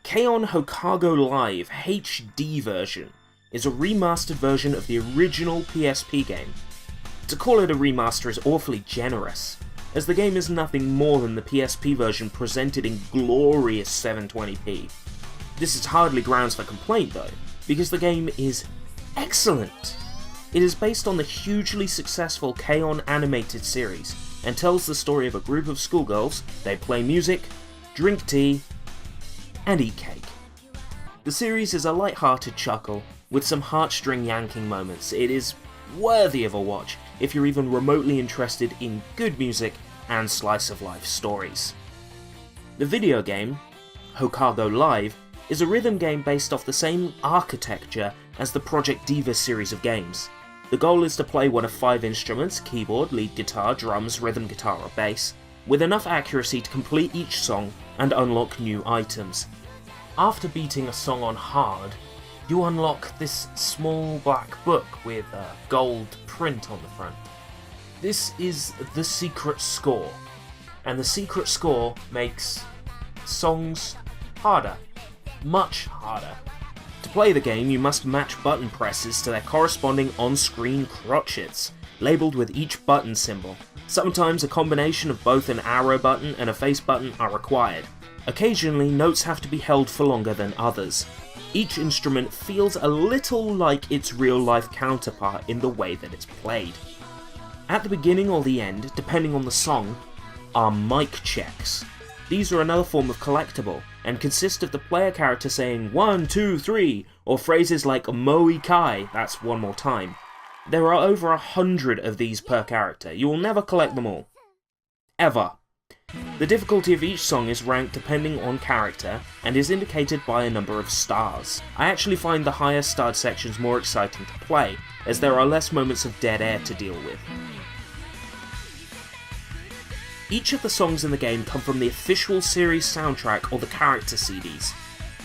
Keion Hōkago Live HD version is a remastered version of the original PSP game. To call it a remaster is awfully generous, as the game is nothing more than the PSP version presented in glorious 720p. This is hardly grounds for complaint though, because the game is excellent. It is based on the hugely successful Keion animated series, and tells the story of a group of schoolgirls. They play music, drink tea, and eat cake. The series is a light-hearted chuckle, with some heartstring yanking moments. It is worthy of a watch if you're even remotely interested in good music and slice-of-life stories. The video game, Hōkago Live, is a rhythm game based off the same architecture as the Project Diva series of games. The goal is to play one of 5 instruments: keyboard, lead guitar, drums, rhythm guitar or bass, with enough accuracy to complete each song and unlock new items. After beating a song on hard, you unlock this small black book with a gold print on the front. This is the secret score, and the secret score makes songs harder, much harder. To play the game, you must match button presses to their corresponding on-screen crotchets, labelled with each button symbol. Sometimes a combination of both an arrow button and a face button are required. Occasionally, notes have to be held for longer than others. Each instrument feels a little like its real-life counterpart in the way that it's played. At the beginning or the end, depending on the song, are mic checks. These are another form of collectible, and consist of the player character saying 1, 2, 3, or phrases like Moi Kai, that's one more time. There are over 100 of these per character. You will never collect them all. Ever. The difficulty of each song is ranked depending on character, and is indicated by a number of stars. I actually find the higher starred sections more exciting to play, as there are less moments of dead air to deal with. Each of the songs in the game come from the official series soundtrack or the character CDs.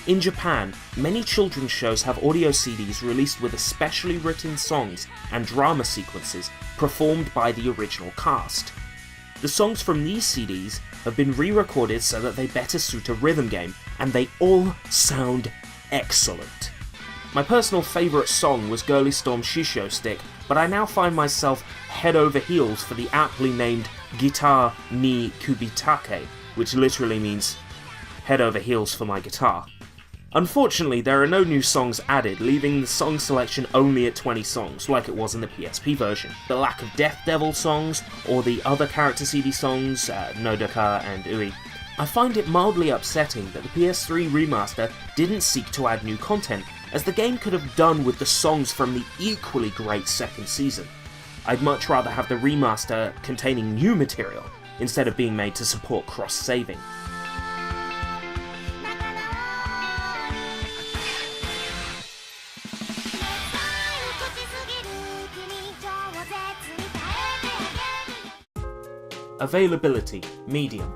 In Japan, many children's shows have audio CDs released with especially written songs and drama sequences performed by the original cast. The songs from these CDs have been re-recorded so that they better suit a rhythm game, and they all sound excellent. My personal favourite song was Girly Storm's Shisho Stick, but I now find myself head over heels for the aptly named Guitar ni Kubitake, which literally means head over heels for my guitar. Unfortunately, there are no new songs added, leaving the song selection only at 20 songs, like it was in the PSP version. The lack of Death Devil songs, or the other character CD songs, Nodoka and Ui. I find it mildly upsetting that the PS3 remaster didn't seek to add new content, as the game could have done with the songs from the equally great second season. I'd much rather have the remaster containing new material, instead of being made to support cross-saving. Availability, medium.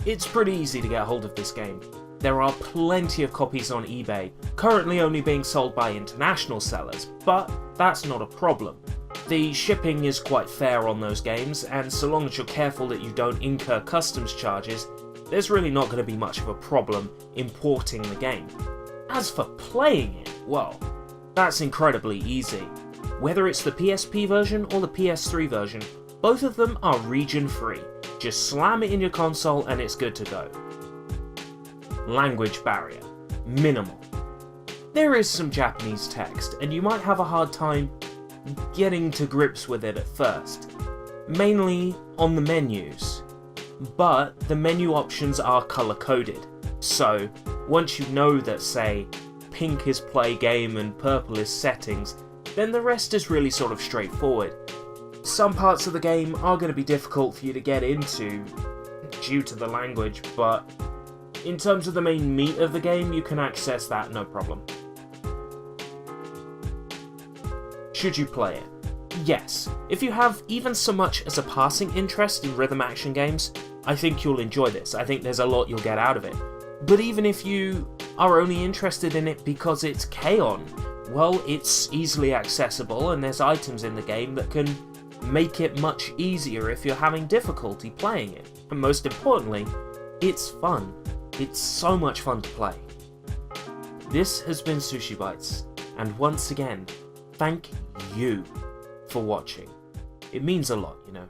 It's pretty easy to get hold of this game. There are plenty of copies on eBay, currently only being sold by international sellers, but that's not a problem. The shipping is quite fair on those games, and so long as you're careful that you don't incur customs charges, there's really not going to be much of a problem importing the game. As for playing it, well, that's incredibly easy. Whether it's the PSP version or the PS3 version, both of them are region-free. Just slam it in your console and it's good to go. Language barrier. Minimal. There is some Japanese text, and you might have a hard time getting to grips with it at first. Mainly on the menus. But the menu options are colour-coded, so once you know that, say, pink is play game and purple is settings, then the rest is really sort of straightforward. Some parts of the game are going to be difficult for you to get into due to the language, but in terms of the main meat of the game, you can access that no problem. Should you play it? Yes. If you have even so much as a passing interest in rhythm action games, I think you'll enjoy this. I think there's a lot you'll get out of it. But even if you are only interested in it because it's Keion, well, it's easily accessible and there's items in the game that can make it much easier if you're having difficulty playing it. And most importantly, it's fun. It's so much fun to play. This has been Sushi Bites, and once again, thank you for watching. It means a lot, you know.